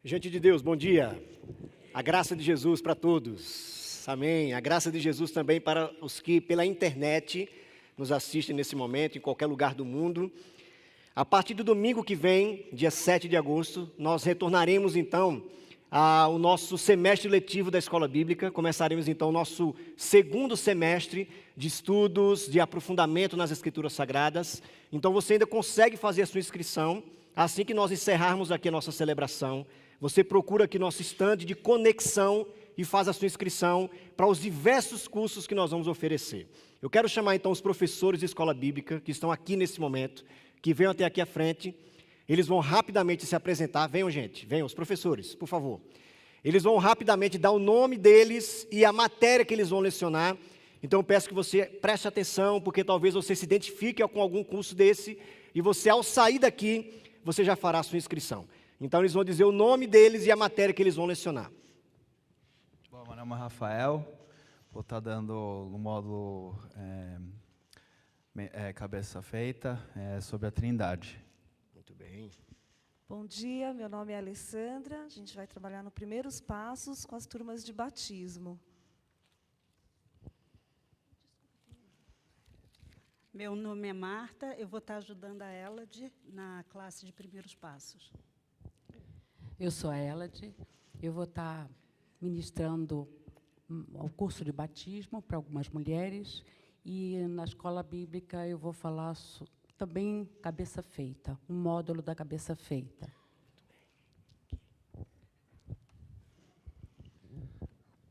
Gente de Deus, bom dia. A graça de Jesus para todos. Amém. A graça de Jesus também para os que pela internet nos assistem nesse momento, em qualquer lugar do mundo. A partir do domingo que vem, dia 7 de agosto, nós retornaremos então ao nosso semestre letivo da Escola Bíblica. Começaremos então o nosso segundo semestre de estudos, de aprofundamento nas Escrituras Sagradas. Então você ainda consegue fazer a sua inscrição. Assim que nós encerrarmos aqui a nossa celebração, você procura aqui nosso stand de conexão e faz a sua inscrição para os diversos cursos que nós vamos oferecer. Eu quero chamar então os professores de Escola Bíblica que estão aqui nesse momento, que venham até aqui à frente. Eles vão rapidamente se apresentar. Venham, gente, venham, os professores, por favor. Eles vão rapidamente dar o nome deles e a matéria que eles vão lecionar. Então eu peço que você preste atenção, porque talvez você se identifique com algum curso desse e você, ao sair daqui, você já fará a sua inscrição. Então eles vão dizer o nome deles e a matéria que eles vão lecionar. Bom, meu nome é Rafael, vou estar dando o módulo Cabeça Feita sobre a Trindade. Muito bem. Bom dia, meu nome é Alessandra, a gente vai trabalhar no Primeiros Passos com as turmas de batismo. Meu nome é Marta, eu vou estar ajudando a Elade na classe de Primeiros Passos. Eu sou a Elade, eu vou estar ministrando o curso de batismo para algumas mulheres e na escola bíblica eu vou falar também cabeça feita, um módulo da cabeça feita.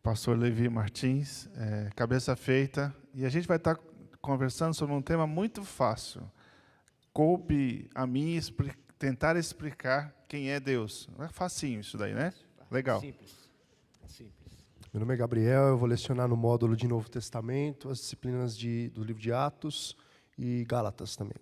Pastor Levi Martins, cabeça feita, e a gente vai estar conversando sobre um tema muito fácil. Coube a mim tentar explicar quem é Deus. É facinho isso daí, né? Legal. Simples. Simples. Meu nome é Gabriel, eu vou lecionar no módulo de Novo Testamento, as disciplinas do livro de Atos e Gálatas também.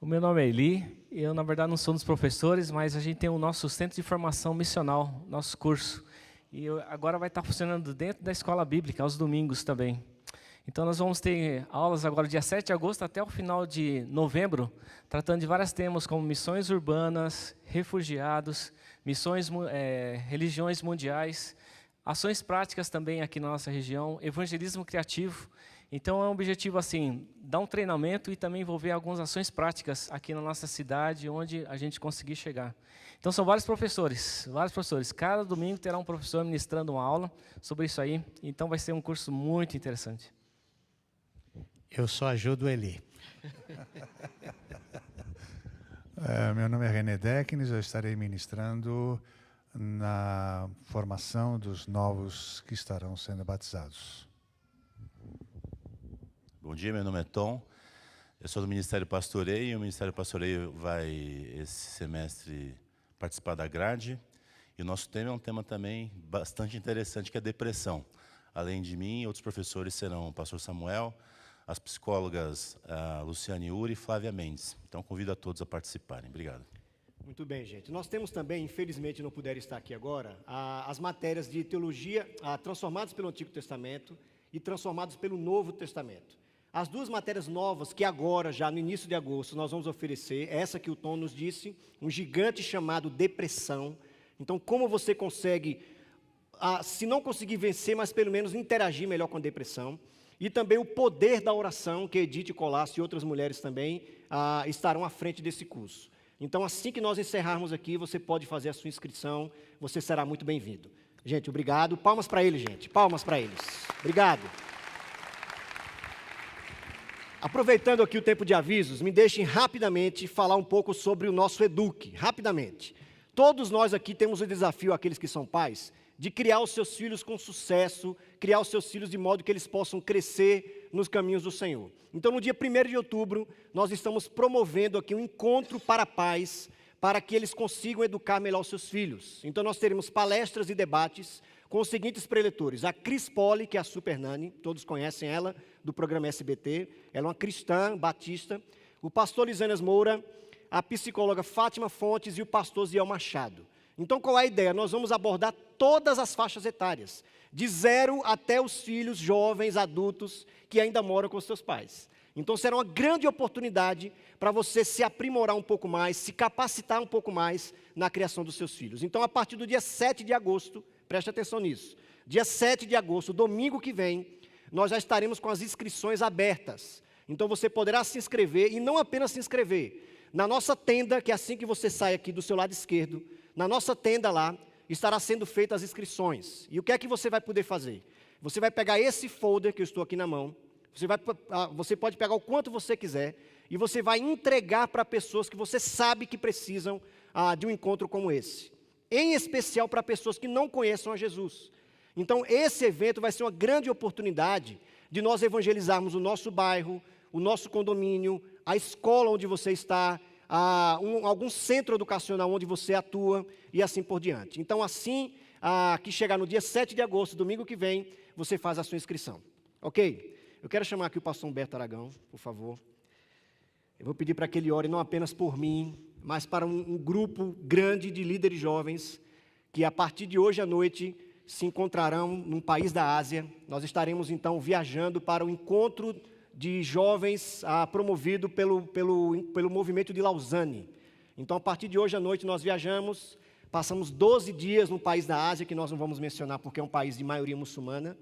O meu nome é Eli, eu na verdade não sou um dos professores, mas a gente tem o nosso centro de formação missional, nosso curso. E agora vai estar funcionando dentro da escola bíblica, aos domingos também. Então nós vamos ter aulas agora dia 7 de agosto até o final de novembro, tratando de vários temas como missões urbanas, refugiados, missões, religiões mundiais, ações práticas também aqui na nossa região, evangelismo criativo. Então é um objetivo assim, dar um treinamento e também envolver algumas ações práticas aqui na nossa cidade, onde a gente conseguir chegar. Então são vários professores. Cada domingo terá um professor ministrando uma aula sobre isso aí. Então vai ser um curso muito interessante. Eu só ajudo Eli. Meu nome é René Decknes, eu estarei ministrando na formação dos novos que estarão sendo batizados. Bom dia, meu nome é Tom, eu sou do Ministério Pastoreio, e o Ministério Pastoreio vai, esse semestre, participar da grade, e o nosso tema é um tema também bastante interessante, que é a depressão. Além de mim, outros professores serão o pastor Samuel, as psicólogas Luciane Uri e Flávia Mendes. Então, convido a todos a participarem. Obrigado. Muito bem, gente. Nós temos também, infelizmente não puderam estar aqui agora, as matérias de teologia transformadas pelo Antigo Testamento e transformadas pelo Novo Testamento. As duas matérias novas que agora, já no início de agosto, nós vamos oferecer, essa que o Tom nos disse, um gigante chamado depressão. Então, como você consegue, se não conseguir vencer, mas pelo menos interagir melhor com a depressão. E também o poder da oração, que Edith Colasso e outras mulheres também estarão à frente desse curso. Então, assim que nós encerrarmos aqui, você pode fazer a sua inscrição, você será muito bem-vindo. Gente, obrigado. Palmas para eles, gente. Palmas para eles. Obrigado. Aproveitando aqui o tempo de avisos, me deixem rapidamente falar um pouco sobre o nosso Eduque, rapidamente. Todos nós aqui temos o desafio, aqueles que são pais, de criar os seus filhos com sucesso, criar os seus filhos de modo que eles possam crescer nos caminhos do Senhor. Então, no dia 1º de outubro, nós estamos promovendo aqui um encontro para pais, para que eles consigam educar melhor os seus filhos. Então, nós teremos palestras e debates com os seguintes preletores. A Cris Poli, que é a Super Nani, todos conhecem ela, do programa SBT. Ela é uma cristã batista. O pastor Lisânias Moura, a psicóloga Fátima Fontes e o pastor Ziel Machado. Então, qual é a ideia? Nós vamos abordar todas as faixas etárias, de 0 até os filhos jovens, adultos, que ainda moram com seus pais. Então será uma grande oportunidade para você se aprimorar um pouco mais, se capacitar um pouco mais na criação dos seus filhos. Então, a partir do dia 7 de agosto, preste atenção nisso, dia 7 de agosto, domingo que vem, nós já estaremos com as inscrições abertas. Então você poderá se inscrever, e não apenas se inscrever, na nossa tenda, que é assim que você sai aqui do seu lado esquerdo, na nossa tenda lá, estará sendo feitas as inscrições. E o que é que você vai poder fazer? Você vai pegar esse folder que eu estou aqui na mão, você pode pegar o quanto você quiser, e você vai entregar para pessoas que você sabe que precisam de um encontro como esse. Em especial para pessoas que não conheçam a Jesus. Então, esse evento vai ser uma grande oportunidade de nós evangelizarmos o nosso bairro, o nosso condomínio, a escola onde você está, algum centro educacional onde você atua e assim por diante. Então, assim que chegar no dia 7 de agosto, domingo que vem, você faz a sua inscrição. Ok? Eu quero chamar aqui o pastor Humberto Aragão, por favor. Eu vou pedir para que ele ore não apenas por mim, mas para um grupo grande de líderes jovens que a partir de hoje à noite se encontrarão num país da Ásia. Nós estaremos então viajando para o encontro de jovens promovido pelo movimento de Lausanne. Então, a partir de hoje à noite nós viajamos, passamos 12 dias num país da Ásia, que nós não vamos mencionar porque é um país de maioria muçulmana.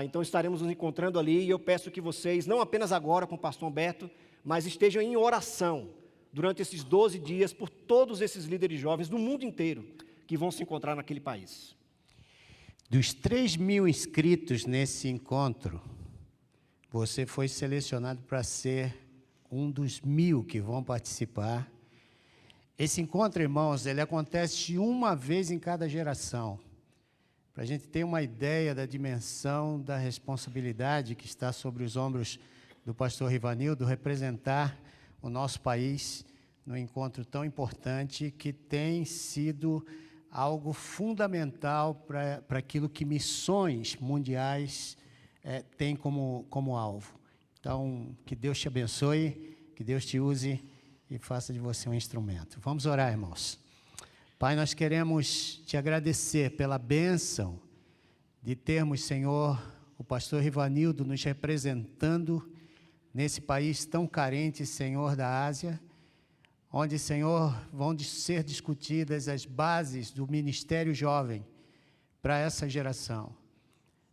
Então estaremos nos encontrando ali, e eu peço que vocês, não apenas agora com o pastor Humberto, mas estejam em oração durante esses 12 dias por todos esses líderes jovens do mundo inteiro que vão se encontrar naquele país. Dos 3.000 inscritos nesse encontro, você foi selecionado para ser um dos 1.000 que vão participar. Esse encontro, irmãos, ele acontece uma vez em cada geração. Para a gente ter uma ideia da dimensão da responsabilidade que está sobre os ombros do pastor Rivanildo, representar o nosso país num encontro tão importante que tem sido algo fundamental para aquilo que missões mundiais têm como alvo. Então, que Deus te abençoe, que Deus te use e faça de você um instrumento. Vamos orar, irmãos. Pai, nós queremos te agradecer pela bênção de termos, Senhor, o pastor Rivanildo nos representando nesse país tão carente, Senhor, da Ásia, onde, Senhor, vão ser discutidas as bases do ministério jovem para essa geração.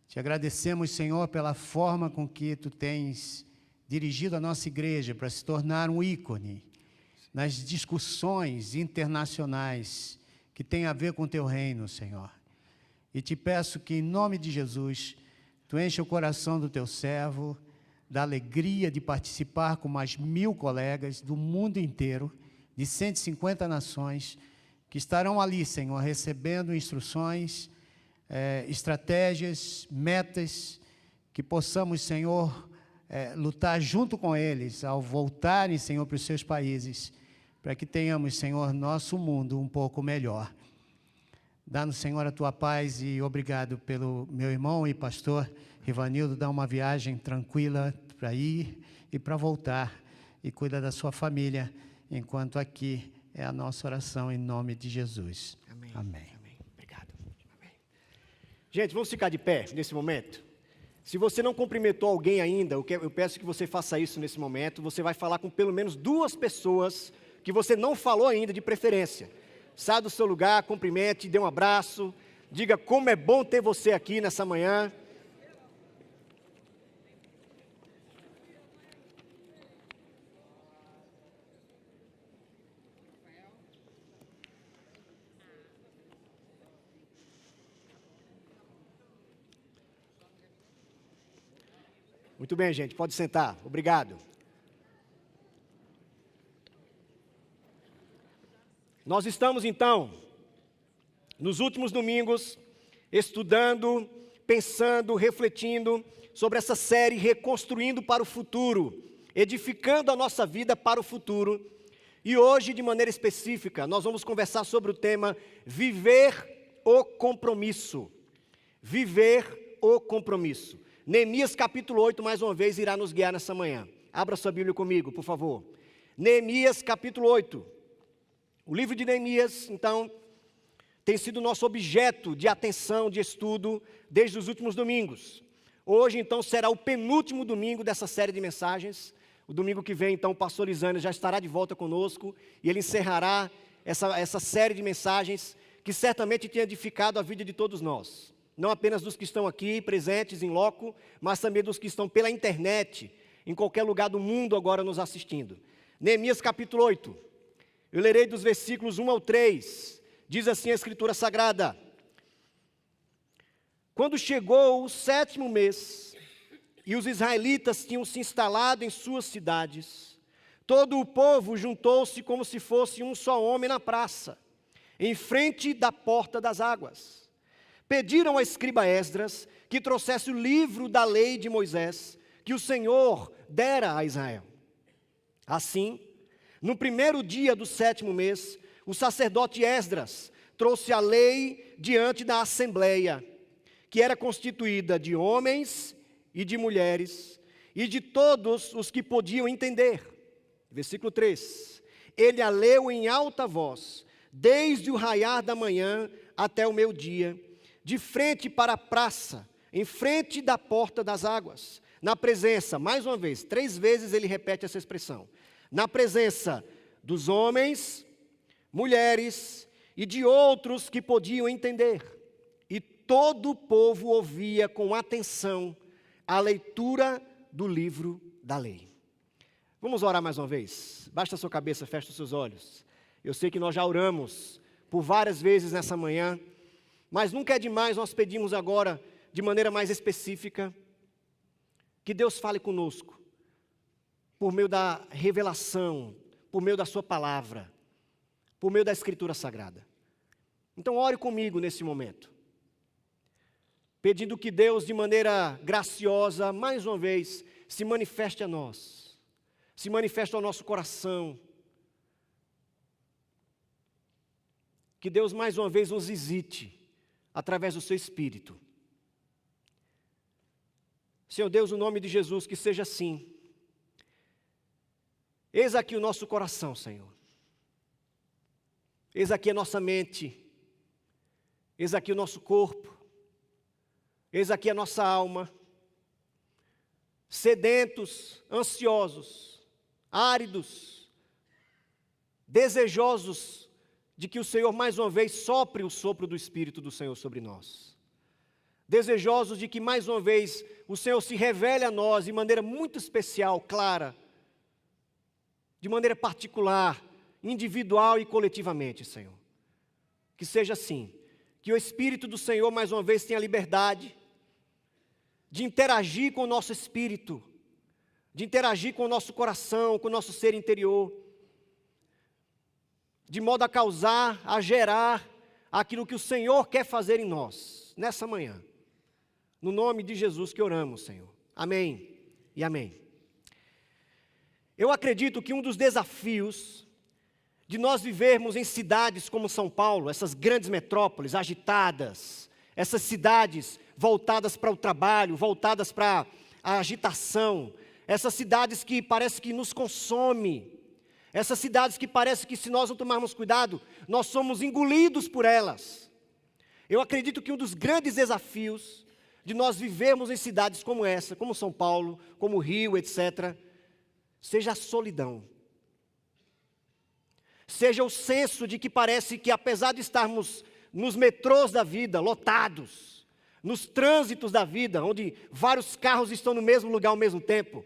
Te agradecemos, Senhor, pela forma com que Tu tens dirigido a nossa igreja para se tornar um ícone nas discussões internacionais que têm a ver com o Teu reino, Senhor. E te peço que, em nome de Jesus, Tu encha o coração do Teu servo da alegria de participar com mais 1.000 colegas do mundo inteiro, de 150 nações, que estarão ali, Senhor, recebendo instruções, estratégias, metas, que possamos, Senhor, lutar junto com eles, ao voltarem, Senhor, para os seus países, para que tenhamos, Senhor, nosso mundo um pouco melhor. Dá-nos, Senhor, a Tua paz, e obrigado pelo meu irmão e pastor Rivanildo, dar uma viagem tranquila para ir e para voltar, e cuida da sua família, enquanto aqui é a nossa oração em nome de Jesus. Amém. Amém. Amém. Obrigado. Amém. Gente, vamos ficar de pé nesse momento. Se você não cumprimentou alguém ainda, eu peço que você faça isso nesse momento. Você vai falar com pelo menos 2 pessoas que você não falou ainda, de preferência. Saia do seu lugar, cumprimente, dê um abraço, diga como é bom ter você aqui nessa manhã. Muito bem, gente, pode sentar. Obrigado. Nós estamos, então, nos últimos domingos, estudando, pensando, refletindo sobre essa série Reconstruindo para o Futuro, edificando a nossa vida para o futuro. E hoje, de maneira específica, nós vamos conversar sobre o tema Viver o Compromisso. Viver o Compromisso. Neemias capítulo 8, mais uma vez, irá nos guiar nessa manhã. Abra sua Bíblia comigo, por favor. Neemias capítulo 8. O livro de Neemias, então, tem sido nosso objeto de atenção, de estudo, desde os últimos domingos. Hoje, então, será o penúltimo domingo dessa série de mensagens. O domingo que vem, então, o pastor Lisânia já estará de volta conosco e ele encerrará essa série de mensagens que certamente tem edificado a vida de todos nós. Não apenas dos que estão aqui presentes em loco, mas também dos que estão pela internet, em qualquer lugar do mundo agora nos assistindo. Neemias capítulo 8, eu lerei dos versículos 1 ao 3, diz assim a Escritura Sagrada: Quando chegou o 7º mês, e os israelitas tinham se instalado em suas cidades, todo o povo juntou-se como se fosse um só homem na praça, em frente da porta das águas. Pediram ao escriba Esdras que trouxesse o livro da lei de Moisés, que o Senhor dera a Israel. Assim, no primeiro dia do 7º mês, o sacerdote Esdras trouxe a lei diante da assembleia, que era constituída de homens e de mulheres, e de todos os que podiam entender. Versículo 3. Ele a leu em alta voz, desde o raiar da manhã até o meio-dia, de frente para a praça, em frente da porta das águas, na presença, mais uma vez, 3 vezes ele repete essa expressão, na presença dos homens, mulheres e de outros que podiam entender. E todo o povo ouvia com atenção a leitura do livro da lei. Vamos orar mais uma vez. Baixa a sua cabeça, fecha os seus olhos. Eu sei que nós já oramos por várias vezes nessa manhã, mas nunca é demais nós pedimos agora, de maneira mais específica, que Deus fale conosco, por meio da revelação, por meio da sua palavra, por meio da Escritura Sagrada. Então ore comigo nesse momento, pedindo que Deus, de maneira graciosa, mais uma vez, se manifeste a nós, se manifeste ao nosso coração, que Deus mais uma vez nos visite, através do seu Espírito. Senhor Deus, no nome de Jesus, que seja assim. Eis aqui o nosso coração, Senhor. Eis aqui a nossa mente. Eis aqui o nosso corpo. Eis aqui a nossa alma. Sedentos, ansiosos, áridos, desejosos de que o Senhor mais uma vez sopre o sopro do Espírito do Senhor sobre nós. Desejosos de que mais uma vez o Senhor se revele a nós de maneira muito especial, clara, de maneira particular, individual e coletivamente, Senhor. Que seja assim, que o Espírito do Senhor mais uma vez tenha liberdade de interagir com o nosso espírito, de interagir com o nosso coração, com o nosso ser interior, de modo a causar, a gerar aquilo que o Senhor quer fazer em nós, nessa manhã. No nome de Jesus que oramos, Senhor. Amém e amém. Eu acredito que um dos desafios de nós vivermos em cidades como São Paulo, essas grandes metrópoles agitadas, essas cidades voltadas para o trabalho, voltadas para a agitação, essas cidades que parece que nos consomem, essas cidades que parece que se nós não tomarmos cuidado, nós somos engolidos por elas. Eu acredito que um dos grandes desafios de nós vivermos em cidades como essa, como São Paulo, como Rio, etc., seja a solidão. Seja o senso de que parece que, apesar de estarmos nos metrôs da vida, lotados, nos trânsitos da vida, onde vários carros estão no mesmo lugar ao mesmo tempo,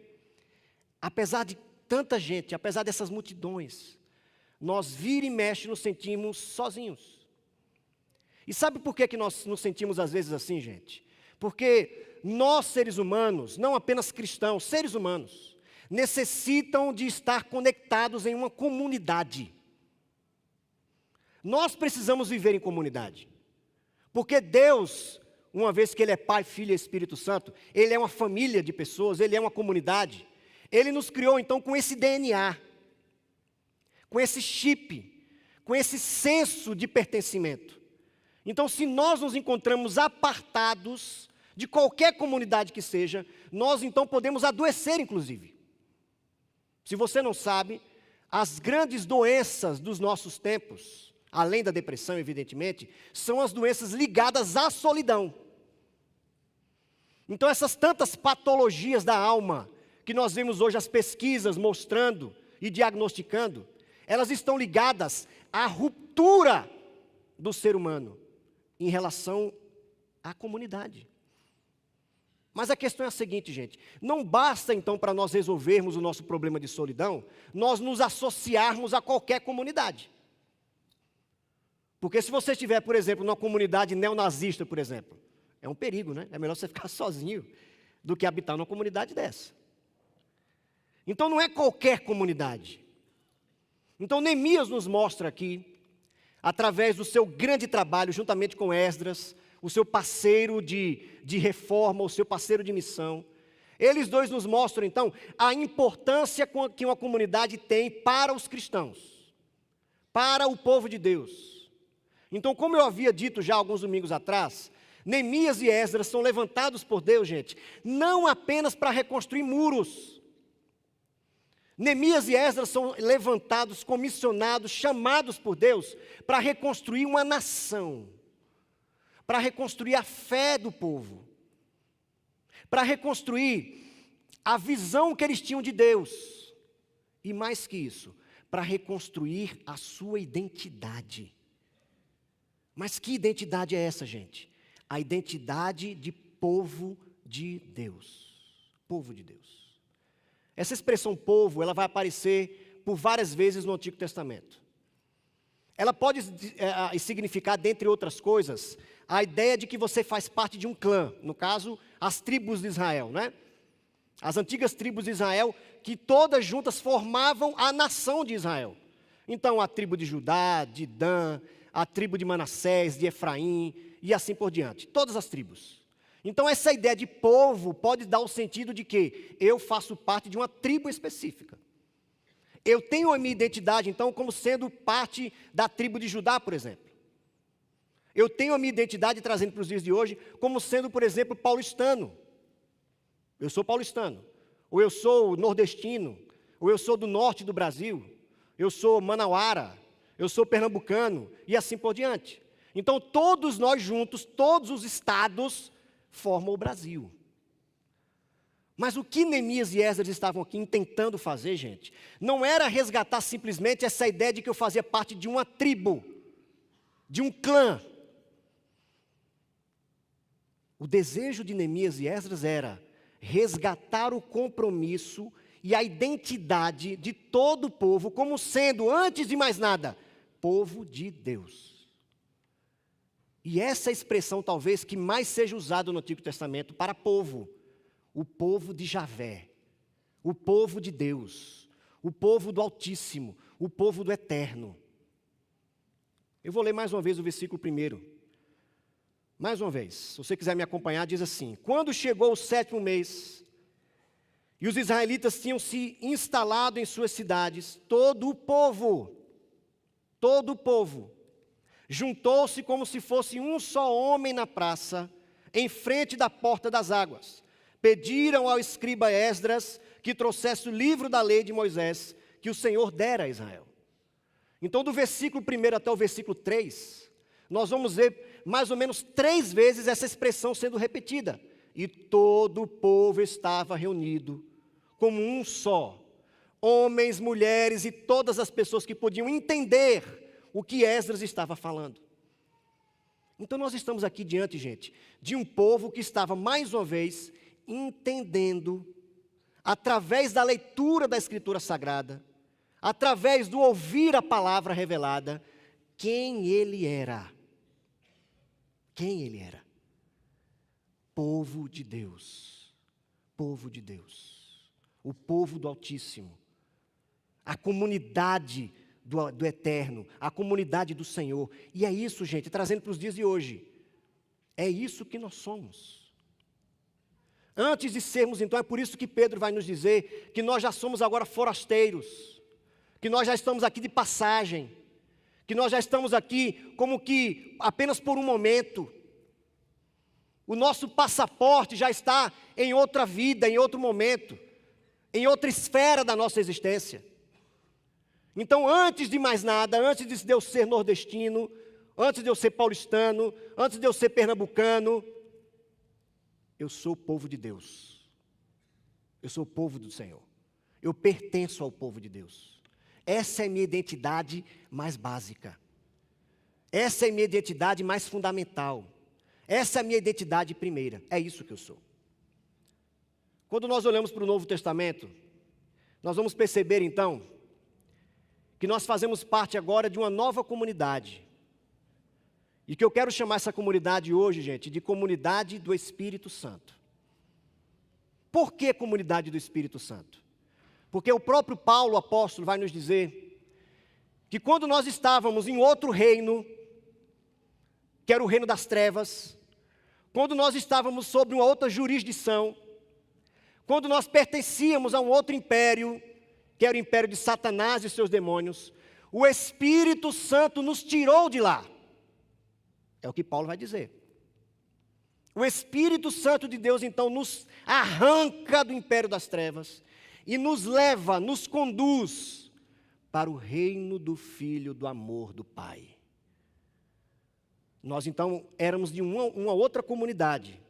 apesar de tanta gente, apesar dessas multidões, nós vira e mexe nos sentimos sozinhos. E sabe por que nós nos sentimos às vezes assim, gente? Porque nós, seres humanos, não apenas cristãos, seres humanos, necessitam de estar conectados em uma comunidade. Nós precisamos viver em comunidade. Porque Deus, uma vez que Ele é Pai, Filho e Espírito Santo, Ele é uma família de pessoas, Ele é uma comunidade. Ele nos criou então com esse DNA, com esse chip, com esse senso de pertencimento. Então, se nós nos encontramos apartados de qualquer comunidade que seja, nós então podemos adoecer, inclusive. Se você não sabe, as grandes doenças dos nossos tempos, além da depressão, evidentemente, são as doenças ligadas à solidão. Então, essas tantas patologias da alma que que nós vemos hoje as pesquisas mostrando e diagnosticando, elas estão ligadas à ruptura do ser humano em relação à comunidade. Mas a questão é a seguinte, gente, não basta então para nós resolvermos o nosso problema de solidão, nós nos associarmos a qualquer comunidade. Porque se você estiver, por exemplo, numa comunidade neonazista, por exemplo, é um perigo, né? É melhor você ficar sozinho do que habitar numa comunidade dessa. Então não é qualquer comunidade. Então Neemias nos mostra aqui, através do seu grande trabalho, juntamente com Esdras, o seu parceiro de reforma, o seu parceiro de missão. Eles dois nos mostram, então, a importância que uma comunidade tem para os cristãos, para o povo de Deus. Então, como eu havia dito já alguns domingos atrás, Neemias e Esdras são levantados por Deus, gente, não apenas para reconstruir muros. Neemias e Esdras são levantados, comissionados, chamados por Deus para reconstruir uma nação, para reconstruir a fé do povo, para reconstruir a visão que eles tinham de Deus, e mais que isso, para reconstruir a sua identidade. Mas que identidade é essa, gente? A identidade de povo de Deus. Povo de Deus. Essa expressão povo, ela vai aparecer por várias vezes no Antigo Testamento. Ela pode significar, dentre outras coisas, a ideia de que você faz parte de um clã, no caso, as tribos de Israel, né? As antigas tribos de Israel, que todas juntas formavam a nação de Israel. Então, a tribo de Judá, de Dan, a tribo de Manassés, de Efraim, e assim por diante, todas as tribos. Então, essa ideia de povo pode dar o sentido de que eu faço parte de uma tribo específica. Eu tenho a minha identidade, então, como sendo parte da tribo de Judá, por exemplo. Eu tenho a minha identidade, trazendo para os dias de hoje, como sendo, por exemplo, paulistano. Eu sou paulistano. Ou eu sou nordestino. Ou eu sou do norte do Brasil. Eu sou manauara. Eu sou pernambucano. E assim por diante. Então, todos nós juntos, todos os estados, formam o Brasil. Mas o que Neemias e Esdras estavam aqui tentando fazer, gente, não era resgatar simplesmente essa ideia de que eu fazia parte de uma tribo, de um clã. O desejo de Neemias e Esdras era resgatar o compromisso e a identidade de todo o povo como sendo, antes de mais nada, povo de Deus. E essa expressão talvez que mais seja usada no Antigo Testamento para povo, o povo de Javé, o povo de Deus, o povo do Altíssimo, o povo do Eterno. Eu vou ler mais uma vez o versículo 1. Mais uma vez, se você quiser me acompanhar, diz assim: quando chegou o 7º mês, e os israelitas tinham se instalado em suas cidades, todo o povo, juntou-se como se fosse um só homem na praça, em frente da porta das águas. Pediram ao escriba Esdras que trouxesse o livro da lei de Moisés, que o Senhor dera a Israel. Então, do versículo 1 até o versículo 3, nós vamos ver mais ou menos 3 vezes essa expressão sendo repetida. E todo o povo estava reunido como um só, homens, mulheres e todas as pessoas que podiam entender o que Esdras estava falando. Então nós estamos aqui diante, gente, de um povo que estava, mais uma vez, entendendo, através da leitura da Escritura Sagrada, através do ouvir a palavra revelada, quem ele era. Quem ele era. Povo de Deus. Povo de Deus. O povo do Altíssimo. A comunidade do Eterno, a comunidade do Senhor. E é isso, gente, trazendo para os dias de hoje. É isso que nós somos. Antes de sermos, então, é por isso que Pedro vai nos dizer que nós já somos agora forasteiros, que nós já estamos aqui de passagem, que nós já estamos aqui como que apenas por um momento. O nosso passaporte já está em outra vida, em outro momento, em outra esfera da nossa existência. Então, antes de mais nada, antes de eu ser nordestino, antes de eu ser paulistano, antes de eu ser pernambucano, eu sou o povo de Deus. Eu sou o povo do Senhor. Eu pertenço ao povo de Deus. Essa é a minha identidade mais básica. Essa é a minha identidade mais fundamental. Essa é a minha identidade primeira. É isso que eu sou. Quando nós olhamos para o Novo Testamento, nós vamos perceber então que nós fazemos parte agora de uma nova comunidade. E que eu quero chamar essa comunidade hoje, gente, de comunidade do Espírito Santo. Por que comunidade do Espírito Santo? Porque o próprio Paulo, o apóstolo, vai nos dizer que quando nós estávamos em outro reino, que era o reino das trevas, quando nós estávamos sob uma outra jurisdição, quando nós pertencíamos a um outro império, que era o império de Satanás e seus demônios, o Espírito Santo nos tirou de lá. É o que Paulo vai dizer. O Espírito Santo de Deus, então, nos arranca do império das trevas e nos leva, nos conduz para o reino do Filho do amor do Pai. Nós, então, éramos de uma outra comunidade,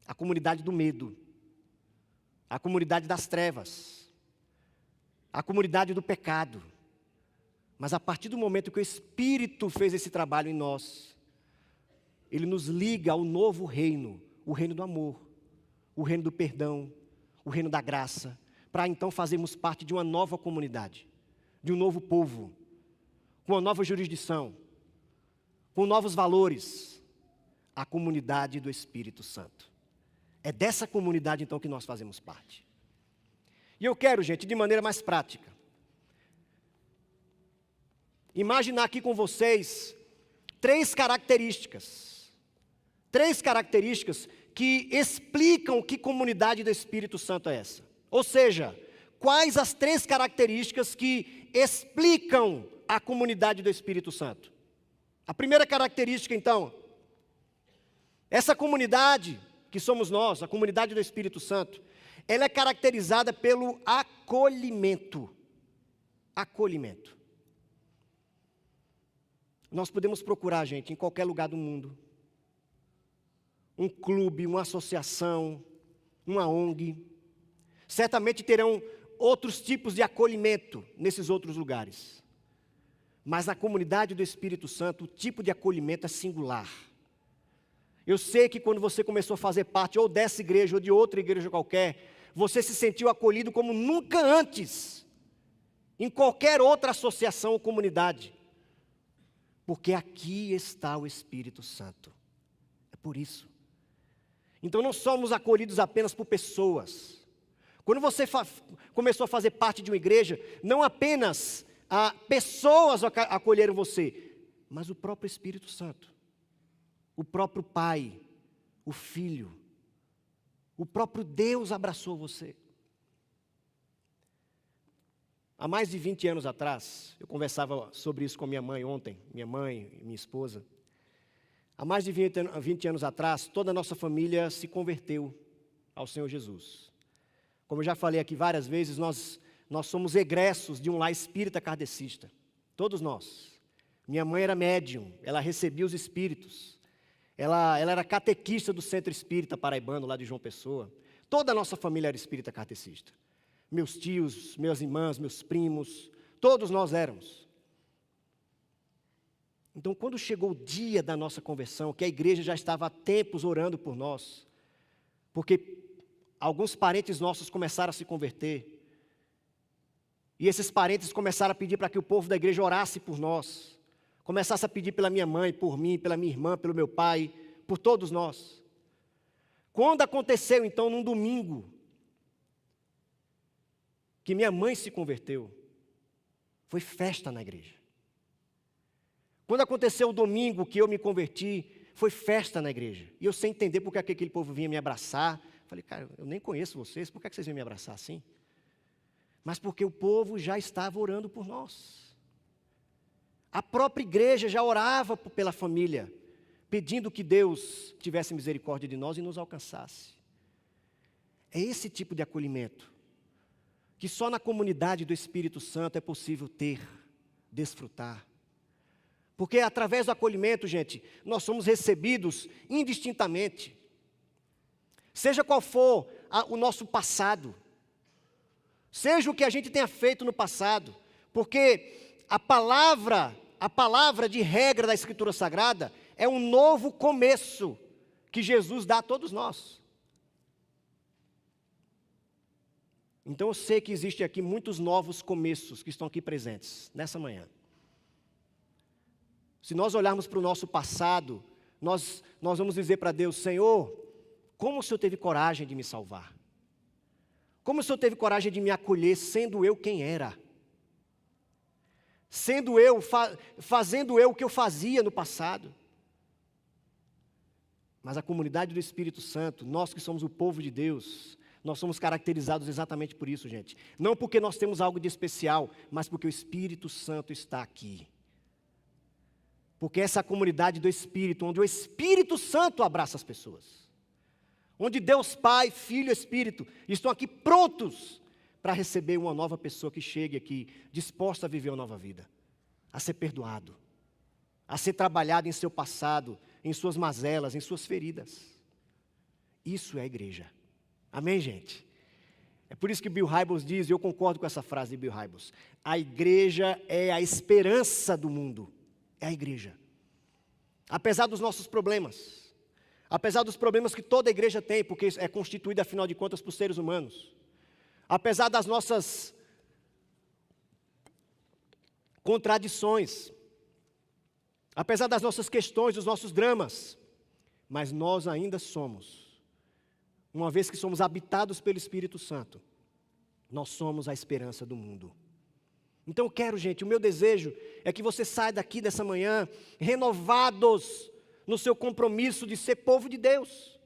a comunidade do medo, a comunidade das trevas, a comunidade do pecado. Mas a partir do momento que o Espírito fez esse trabalho em nós, Ele nos liga ao novo reino, o reino do amor, o reino do perdão, o reino da graça, para então fazermos parte de uma nova comunidade, de um novo povo, com uma nova jurisdição, com novos valores, a comunidade do Espírito Santo. É dessa comunidade, então, que nós fazemos parte. E eu quero, gente, de maneira mais prática, imaginar aqui com vocês três características que explicam que comunidade do Espírito Santo é essa. Ou seja, quais as três características que explicam a comunidade do Espírito Santo? A primeira característica, então, essa comunidade que somos nós, a comunidade do Espírito Santo, ela é caracterizada pelo acolhimento. Acolhimento. Nós podemos procurar, gente, em qualquer lugar do mundo, um clube, uma associação, uma ONG, certamente terão outros tipos de acolhimento nesses outros lugares. Mas na comunidade do Espírito Santo, o tipo de acolhimento é singular. Eu sei que quando você começou a fazer parte ou dessa igreja ou de outra igreja qualquer, você se sentiu acolhido como nunca antes, em qualquer outra associação ou comunidade. Porque aqui está o Espírito Santo. É por isso. Então não somos acolhidos apenas por pessoas. Quando você começou a fazer parte de uma igreja, não apenas pessoas acolheram você, mas o próprio Espírito Santo. O próprio Pai, o Filho, o próprio Deus abraçou você. Há mais de 20 anos atrás, eu conversava sobre isso com minha mãe ontem, minha mãe e minha esposa. Há mais de 20 anos atrás, toda a nossa família se converteu ao Senhor Jesus. Como eu já falei aqui várias vezes, nós somos egressos de um lar espírita kardecista. Todos nós. Minha mãe era médium, ela recebia os espíritos. Ela era catequista do Centro Espírita Paraibano, lá de João Pessoa. Toda a nossa família era espírita kardecista. Meus tios, minhas irmãs, meus primos, todos nós éramos. Então, quando chegou o dia da nossa conversão, que a igreja já estava há tempos orando por nós, porque alguns parentes nossos começaram a se converter, e esses parentes começaram a pedir para que o povo da igreja orasse por nós, começasse a pedir pela minha mãe, por mim, pela minha irmã, pelo meu pai, por todos nós. Quando aconteceu, então, num domingo, que minha mãe se converteu, foi festa na igreja. Quando aconteceu o domingo que eu me converti, foi festa na igreja. E eu sem entender porque aquele povo vinha me abraçar. Falei, cara, eu nem conheço vocês, por que vocês vêm me abraçar assim? Mas porque o povo já estava orando por nós. A própria igreja já orava pela família, pedindo que Deus tivesse misericórdia de nós e nos alcançasse. É esse tipo de acolhimento que só na comunidade do Espírito Santo é possível ter, desfrutar. Porque através do acolhimento, gente, nós somos recebidos indistintamente. seja qual for o nosso passado, seja o que a gente tenha feito no passado, porque a palavra de regra da Escritura Sagrada é um novo começo que Jesus dá a todos nós. Então eu sei que existem aqui muitos novos começos que estão aqui presentes nessa manhã. Se nós olharmos para o nosso passado, nós vamos dizer para Deus: Senhor, como o Senhor teve coragem de me salvar? Como o Senhor teve coragem de me acolher, sendo eu quem era? Sendo eu, fazendo eu o que eu fazia no passado. Mas a comunidade do Espírito Santo, nós que somos o povo de Deus, nós somos caracterizados exatamente por isso, gente. Não porque nós temos algo de especial, mas porque o Espírito Santo está aqui. Porque essa é a comunidade do Espírito, onde o Espírito Santo abraça as pessoas. Onde Deus Pai, Filho e Espírito estão aqui prontos para receber uma nova pessoa que chegue aqui, disposta a viver uma nova vida, a ser perdoado, a ser trabalhado em seu passado, em suas mazelas, em suas feridas. Isso é a igreja. Amém, gente? É por isso que Bill Hybels diz, e eu concordo com essa frase de Bill Hybels: a igreja é a esperança do mundo. É a igreja. Apesar dos nossos problemas, apesar dos problemas que toda igreja tem, porque é constituída, afinal de contas, por seres humanos, apesar das nossas contradições, apesar das nossas questões, dos nossos dramas, mas nós ainda somos, uma vez que somos habitados pelo Espírito Santo, nós somos a esperança do mundo. Então eu quero, gente, o meu desejo é que você saia daqui dessa manhã renovados no seu compromisso de ser povo de Deus,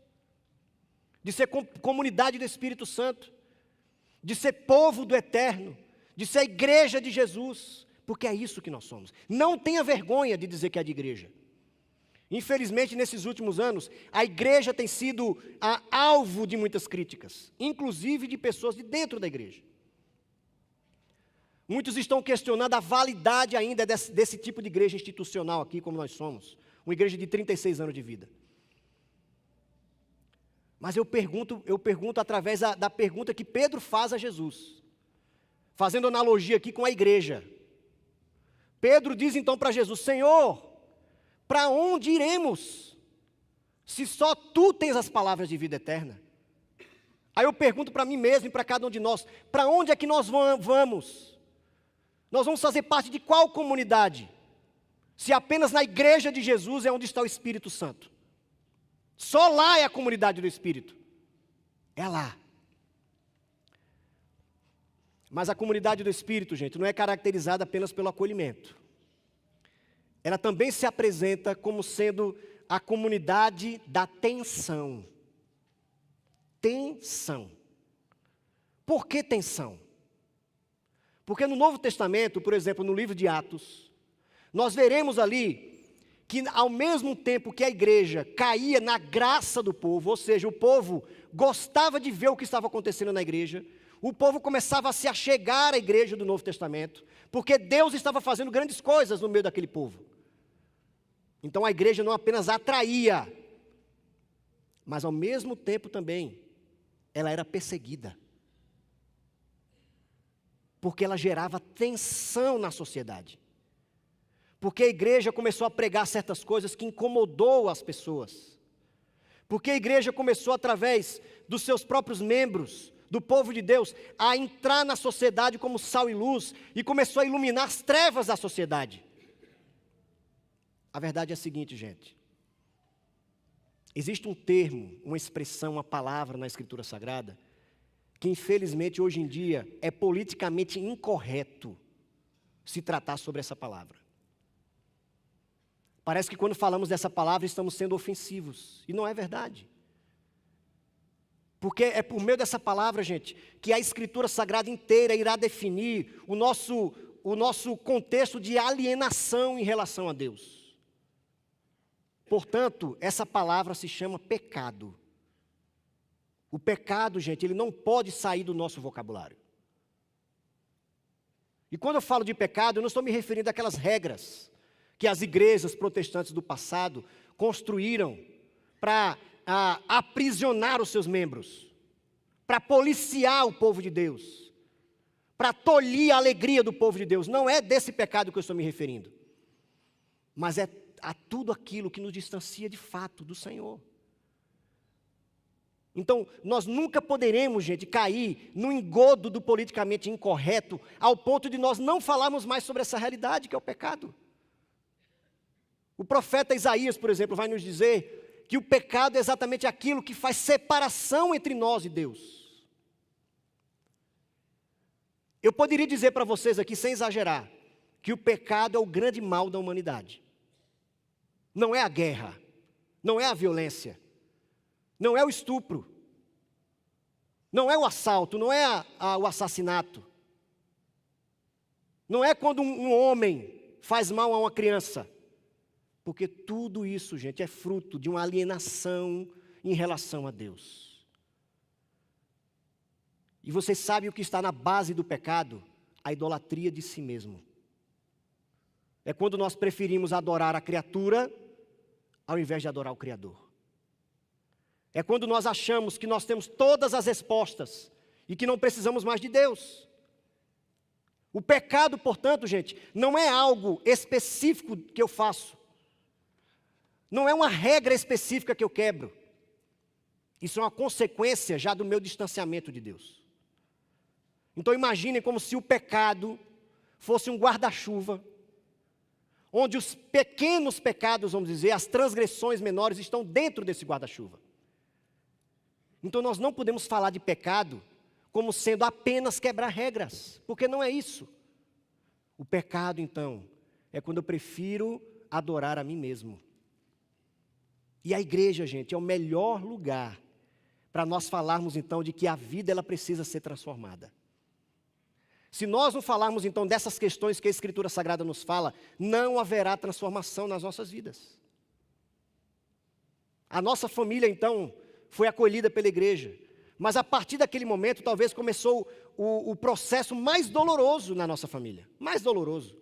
de ser comunidade do Espírito Santo, de ser povo do Eterno, de ser a igreja de Jesus, porque é isso que nós somos. Não tenha vergonha de dizer que é de igreja. Infelizmente, nesses últimos anos, a igreja tem sido alvo de muitas críticas, inclusive de pessoas de dentro da igreja. Muitos estão questionando a validade ainda desse tipo de igreja institucional aqui, como nós somos. Uma igreja de 36 anos de vida. Mas eu pergunto através da pergunta que Pedro faz a Jesus. Fazendo analogia aqui com a igreja. Pedro diz então para Jesus: Senhor, para onde iremos? Se só Tu tens as palavras de vida eterna. Aí eu pergunto para mim mesmo e para cada um de nós: para onde é que nós vamos? Nós vamos fazer parte de qual comunidade? Se apenas na igreja de Jesus é onde está o Espírito Santo. Só lá é a comunidade do Espírito. É lá. Mas a comunidade do Espírito, gente, não é caracterizada apenas pelo acolhimento. Ela também se apresenta como sendo a comunidade da tensão. Tensão. Por que tensão? Porque no Novo Testamento, por exemplo, no livro de Atos, nós veremos ali que ao mesmo tempo que a igreja caía na graça do povo, ou seja, o povo gostava de ver o que estava acontecendo na igreja, o povo começava a se achegar à igreja do Novo Testamento, porque Deus estava fazendo grandes coisas no meio daquele povo. Então a igreja não apenas atraía, mas ao mesmo tempo também, ela era perseguida. Porque ela gerava tensão na sociedade. Porque a igreja começou a pregar certas coisas que incomodou as pessoas. Porque a igreja começou, através dos seus próprios membros, do povo de Deus, a entrar na sociedade como sal e luz, e começou a iluminar as trevas da sociedade. A verdade é a seguinte, gente. Existe um termo, uma expressão, uma palavra na Escritura Sagrada, que infelizmente hoje em dia é politicamente incorreto se tratar sobre essa palavra. Parece que quando falamos dessa palavra estamos sendo ofensivos, e não é verdade. Porque é por meio dessa palavra, gente, que a Escritura Sagrada inteira irá definir o nosso contexto de alienação em relação a Deus. Portanto, essa palavra se chama pecado. O pecado, gente, ele não pode sair do nosso vocabulário. E quando eu falo de pecado, eu não estou me referindo àquelas regras que as igrejas protestantes do passado construíram para aprisionar os seus membros, para policiar o povo de Deus, para tolir a alegria do povo de Deus. Não é desse pecado que eu estou me referindo, mas é a tudo aquilo que nos distancia de fato do Senhor. Então, nós nunca poderemos, gente, cair no engodo do politicamente incorreto, ao ponto de nós não falarmos mais sobre essa realidade que é o pecado. O profeta Isaías, por exemplo, vai nos dizer que o pecado é exatamente aquilo que faz separação entre nós e Deus. Eu poderia dizer para vocês aqui, sem exagerar, que o pecado é o grande mal da humanidade. Não é a guerra, não é a violência, não é o estupro, não é o assalto, não é o assassinato, não é quando um homem faz mal a uma criança, porque tudo isso, gente, é fruto de uma alienação em relação a Deus. E vocês sabem o que está na base do pecado? A idolatria de si mesmo. É quando nós preferimos adorar a criatura ao invés de adorar o Criador. É quando nós achamos que nós temos todas as respostas e que não precisamos mais de Deus. O pecado, portanto, gente, não é algo específico que eu faço. Não é uma regra específica que eu quebro. Isso é uma consequência já do meu distanciamento de Deus. Então imaginem como se o pecado fosse um guarda-chuva, onde os pequenos pecados, vamos dizer, as transgressões menores estão dentro desse guarda-chuva. Então nós não podemos falar de pecado como sendo apenas quebrar regras, porque não é isso. O pecado, então, é quando eu prefiro adorar a mim mesmo. E a igreja, gente, é o melhor lugar para nós falarmos, então, de que a vida ela precisa ser transformada. Se nós não falarmos, então, dessas questões que a Escritura Sagrada nos fala, não haverá transformação nas nossas vidas. A nossa família, então, foi acolhida pela igreja, mas a partir daquele momento, talvez começou o processo mais doloroso na nossa família, mais doloroso,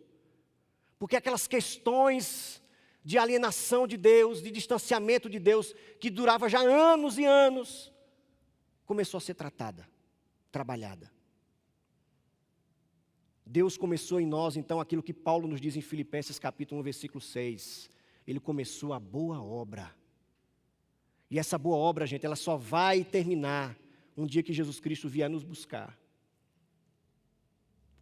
porque aquelas questões de alienação de Deus, de distanciamento de Deus, que durava já anos e anos, começou a ser trabalhada. Deus começou em nós, então, aquilo que Paulo nos diz em Filipenses capítulo 1, versículo 6. Ele começou a boa obra. E essa boa obra, gente, ela só vai terminar um dia que Jesus Cristo vier nos buscar.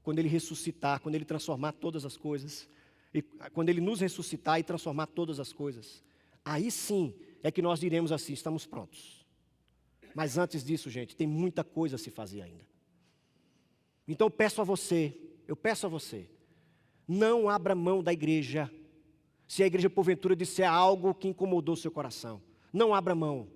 Quando Ele ressuscitar, quando Ele transformar todas as coisas, e quando Ele nos ressuscitar e transformar todas as coisas, aí sim é que nós diremos assim, estamos prontos. Mas antes disso, gente, tem muita coisa a se fazer ainda. Então eu peço a você, não abra mão da igreja, se a igreja porventura disser algo que incomodou o seu coração. Não abra mão,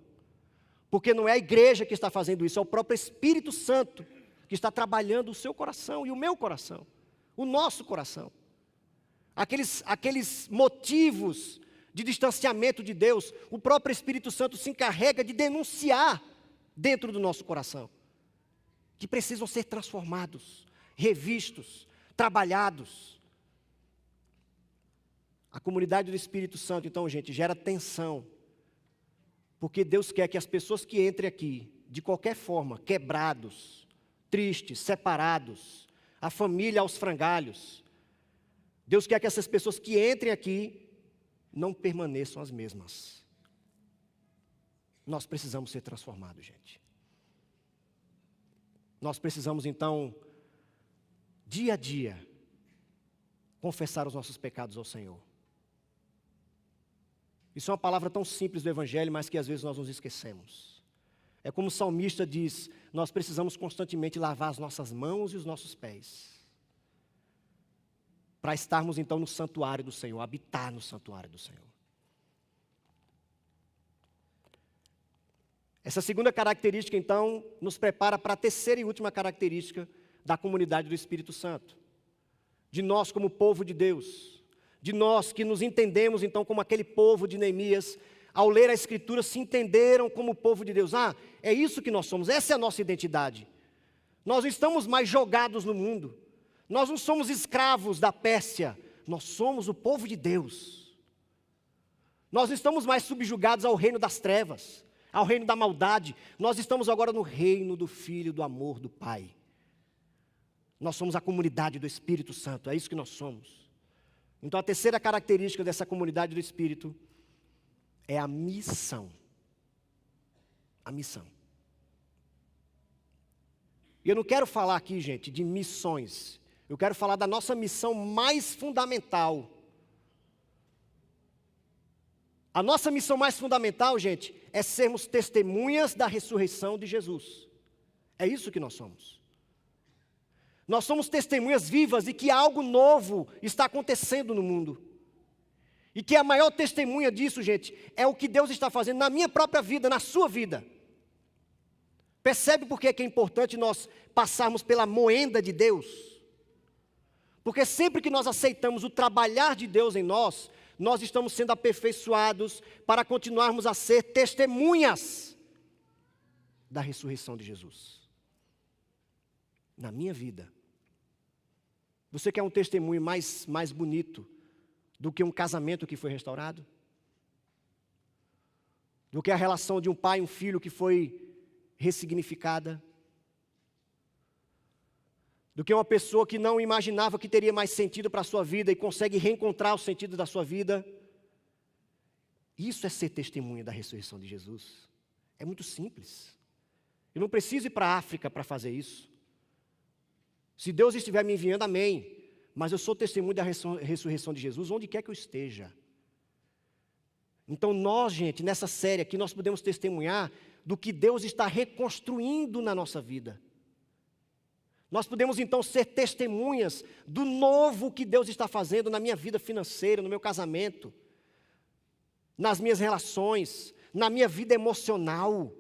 porque não é a igreja que está fazendo isso, é o próprio Espírito Santo que está trabalhando o seu coração e o meu coração, o nosso coração. Aqueles motivos de distanciamento de Deus, o próprio Espírito Santo se encarrega de denunciar dentro do nosso coração, que precisam ser transformados, revistos, trabalhados. A comunidade do Espírito Santo, então, gente, gera tensão, porque Deus quer que as pessoas que entrem aqui, de qualquer forma, quebrados, tristes, separados, a família aos frangalhos, Deus quer que essas pessoas que entrem aqui não permaneçam as mesmas. Nós precisamos ser transformados, gente. Nós precisamos, então, dia a dia, confessar os nossos pecados ao Senhor. Isso é uma palavra tão simples do Evangelho, mas que às vezes nós nos esquecemos. É como o salmista diz, nós precisamos constantemente lavar as nossas mãos e os nossos pés, para estarmos então no santuário do Senhor, habitar no santuário do Senhor. Essa segunda característica, então, nos prepara para a terceira e última característica da comunidade do Espírito Santo. De nós como povo de Deus, de nós que nos entendemos, então, como aquele povo de Neemias, ao ler a Escritura, se entenderam como povo de Deus. Ah, é isso que nós somos, essa é a nossa identidade. Nós não estamos mais jogados no mundo, nós não somos escravos da Pérsia, nós somos o povo de Deus. Nós não estamos mais subjugados ao reino das trevas, ao reino da maldade. Nós estamos agora no reino do Filho, do amor do Pai. Nós somos a comunidade do Espírito Santo, é isso que nós somos. Então a terceira característica dessa comunidade do Espírito é a missão. A missão. E eu não quero falar aqui, gente, de missões. Eu quero falar da nossa missão mais fundamental. A nossa missão mais fundamental, gente, é sermos testemunhas da ressurreição de Jesus. É isso que nós somos. Nós somos testemunhas vivas de que algo novo está acontecendo no mundo. E que a maior testemunha disso, gente, é o que Deus está fazendo na minha própria vida, na sua vida. Percebe por que é importante nós passarmos pela moenda de Deus? Porque sempre que nós aceitamos o trabalhar de Deus em nós, nós estamos sendo aperfeiçoados para continuarmos a ser testemunhas da ressurreição de Jesus. Na minha vida. Você quer um testemunho mais bonito do que um casamento que foi restaurado? Do que a relação de um pai e um filho que foi ressignificada? Do que uma pessoa que não imaginava que teria mais sentido para a sua vida e consegue reencontrar o sentido da sua vida? Isso é ser testemunha da ressurreição de Jesus. É muito simples. Eu não preciso ir para a África para fazer isso. Se Deus estiver me enviando, amém. Mas eu sou testemunho da ressurreição de Jesus onde quer que eu esteja. Então nós, gente, nessa série aqui, nós podemos testemunhar do que Deus está reconstruindo na nossa vida. Nós podemos então ser testemunhas do novo que Deus está fazendo na minha vida financeira, no meu casamento, nas minhas relações, na minha vida emocional.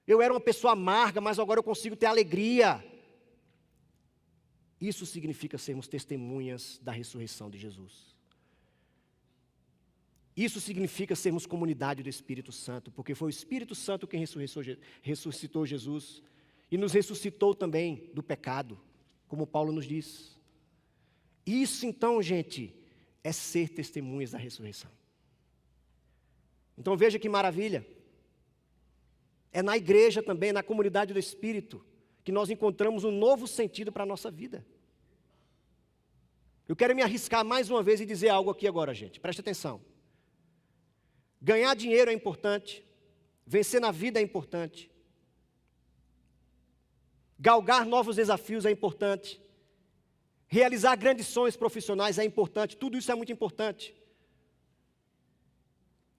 Eu era uma pessoa amarga, mas agora eu consigo ter alegria. Isso significa sermos testemunhas da ressurreição de Jesus. Isso significa sermos comunidade do Espírito Santo, porque foi o Espírito Santo quem ressuscitou Jesus e nos ressuscitou também do pecado, como Paulo nos diz. Isso então, gente, é ser testemunhas da ressurreição. Então veja que maravilha. É na igreja também, na comunidade do Espírito, que nós encontramos um novo sentido para a nossa vida. Eu quero me arriscar mais uma vez e dizer algo aqui agora, gente. Preste atenção. Ganhar dinheiro é importante. Vencer na vida é importante. Galgar novos desafios é importante. Realizar grandes sonhos profissionais é importante. Tudo isso é muito importante.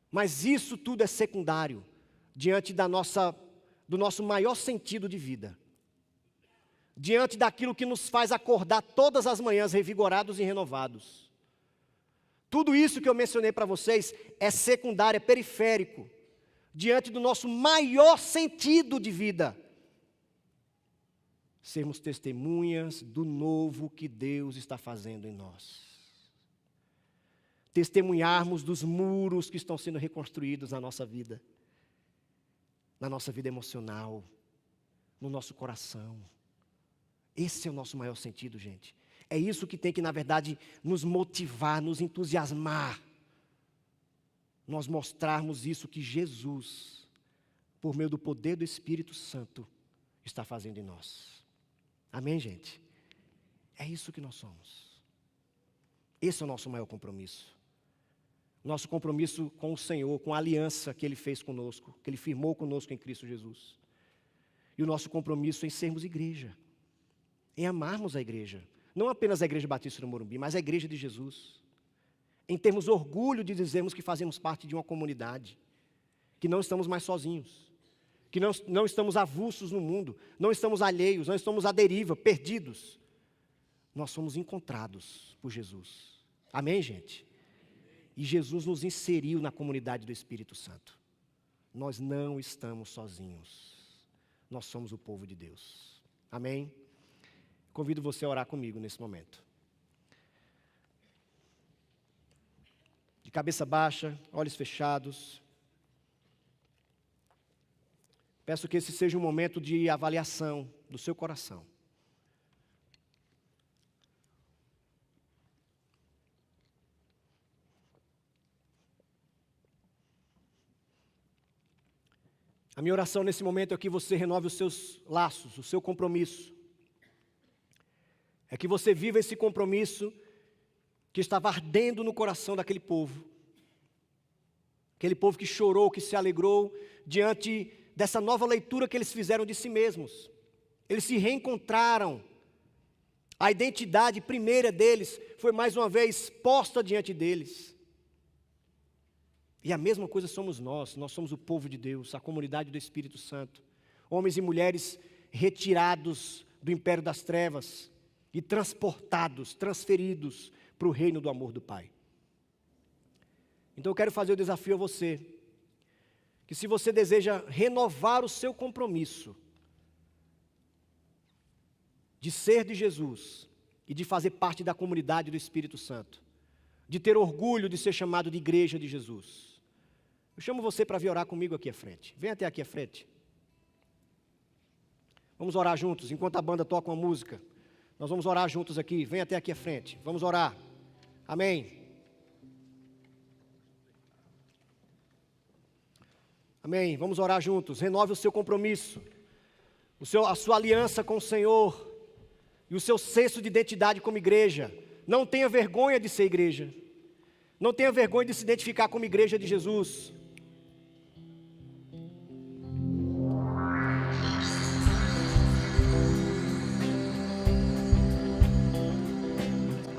Mas isso tudo é secundário diante do nosso maior sentido de vida. Diante daquilo que nos faz acordar todas as manhãs revigorados e renovados. Tudo isso que eu mencionei para vocês é secundário, é periférico, diante do nosso maior sentido de vida. Sermos testemunhas do novo que Deus está fazendo em nós. Testemunharmos dos muros que estão sendo reconstruídos na nossa vida emocional, no nosso coração. Esse é o nosso maior sentido, gente. É isso que tem que, na verdade, nos motivar, nos entusiasmar. Nós mostrarmos isso que Jesus, por meio do poder do Espírito Santo, está fazendo em nós. Amém, gente? É isso que nós somos. Esse é o nosso maior compromisso. Nosso compromisso com o Senhor, com a aliança que Ele fez conosco, que Ele firmou conosco em Cristo Jesus. E o nosso compromisso em sermos igreja, em amarmos a igreja. Não apenas a Igreja Batista do Morumbi, mas a Igreja de Jesus. Em termos orgulho de dizermos que fazemos parte de uma comunidade, que não estamos mais sozinhos, que não estamos avulsos no mundo, não estamos alheios, não estamos à deriva, perdidos. Nós somos encontrados por Jesus. Amém, gente? E Jesus nos inseriu na comunidade do Espírito Santo. Nós não estamos sozinhos. Nós somos o povo de Deus. Amém? Convido você a orar comigo nesse momento. De cabeça baixa, olhos fechados. Peço que esse seja um momento de avaliação do seu coração. A minha oração nesse momento é que você renove os seus laços, o seu compromisso. É que você viva esse compromisso que estava ardendo no coração daquele povo. Aquele povo que chorou, que se alegrou diante dessa nova leitura que eles fizeram de si mesmos. Eles se reencontraram. A identidade primeira deles foi mais uma vez posta diante deles. E a mesma coisa somos nós somos o povo de Deus, a comunidade do Espírito Santo. Homens e mulheres retirados do império das trevas e transportados, transferidos para o reino do amor do Pai. Então eu quero fazer o desafio a você, que se você deseja renovar o seu compromisso de ser de Jesus e de fazer parte da comunidade do Espírito Santo, de ter orgulho de ser chamado de igreja de Jesus, eu chamo você para vir orar comigo aqui à frente. Vem até aqui à frente. Vamos orar juntos, enquanto a banda toca uma música. Nós vamos orar juntos aqui. Vem até aqui à frente. Vamos orar. Amém. Amém. Vamos orar juntos. Renove o seu compromisso, a sua aliança com o Senhor e o seu senso de identidade como igreja. Não tenha vergonha de ser igreja. Não tenha vergonha de se identificar como igreja de Jesus.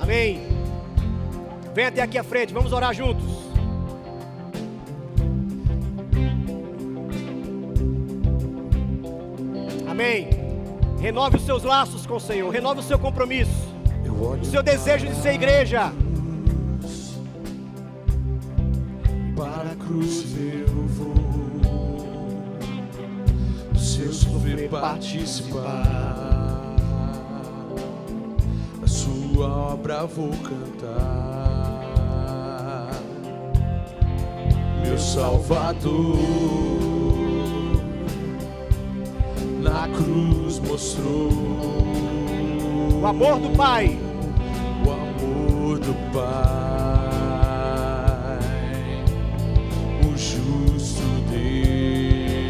Amém. Vem até aqui à frente, vamos orar juntos. Amém. Renove os seus laços com o Senhor, renove o seu compromisso, o seu desejo de ser igreja. Para a cruz eu vou, do seu sofrer participar. Sua obra vou cantar, meu Salvador, na cruz mostrou o amor do Pai, o amor do Pai, o justo Deus.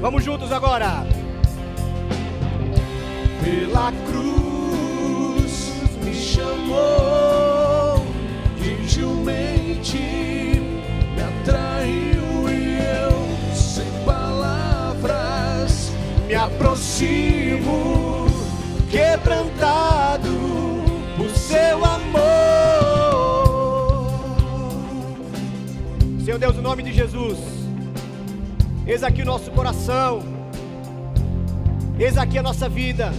Vamos juntos agora. Pela cruz me chamou, gentilmente me atraiu e eu, sem palavras, me aproximo, quebrantado por seu amor. Senhor Deus, no nome de Jesus, eis aqui o nosso coração, eis aqui a nossa vida.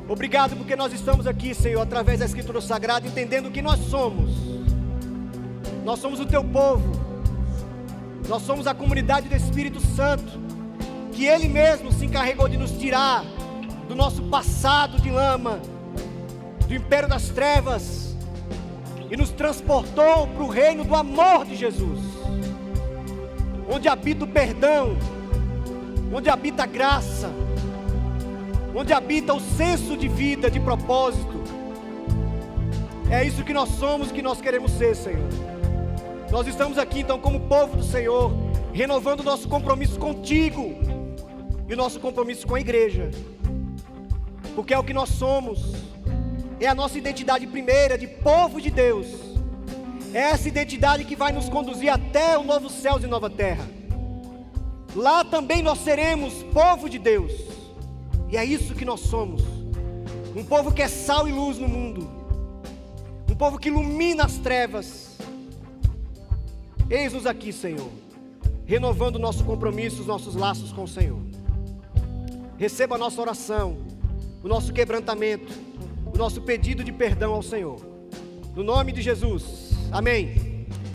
Obrigado porque nós estamos aqui, Senhor, através da Escritura Sagrada, entendendo que nós somos. Nós somos o Teu povo. Nós somos a comunidade do Espírito Santo, que Ele mesmo se encarregou de nos tirar do nosso passado de lama, do império das trevas, e nos transportou para o reino do amor de Jesus, onde habita o perdão, onde habita a graça, onde habita o senso de vida, de propósito. É isso que nós somos, que nós queremos ser, Senhor. Nós estamos aqui então como povo do Senhor, renovando o nosso compromisso contigo e o nosso compromisso com a igreja, porque é o que nós somos, é a nossa identidade primeira de povo de Deus. É essa identidade que vai nos conduzir até o novo céu e nova terra. Lá também nós seremos povo de Deus. E é isso que nós somos, um povo que é sal e luz no mundo, um povo que ilumina as trevas. Eis-nos aqui, Senhor, renovando o nosso compromisso, os nossos laços com o Senhor. Receba a nossa oração, o nosso quebrantamento, o nosso pedido de perdão ao Senhor, no nome de Jesus, amém.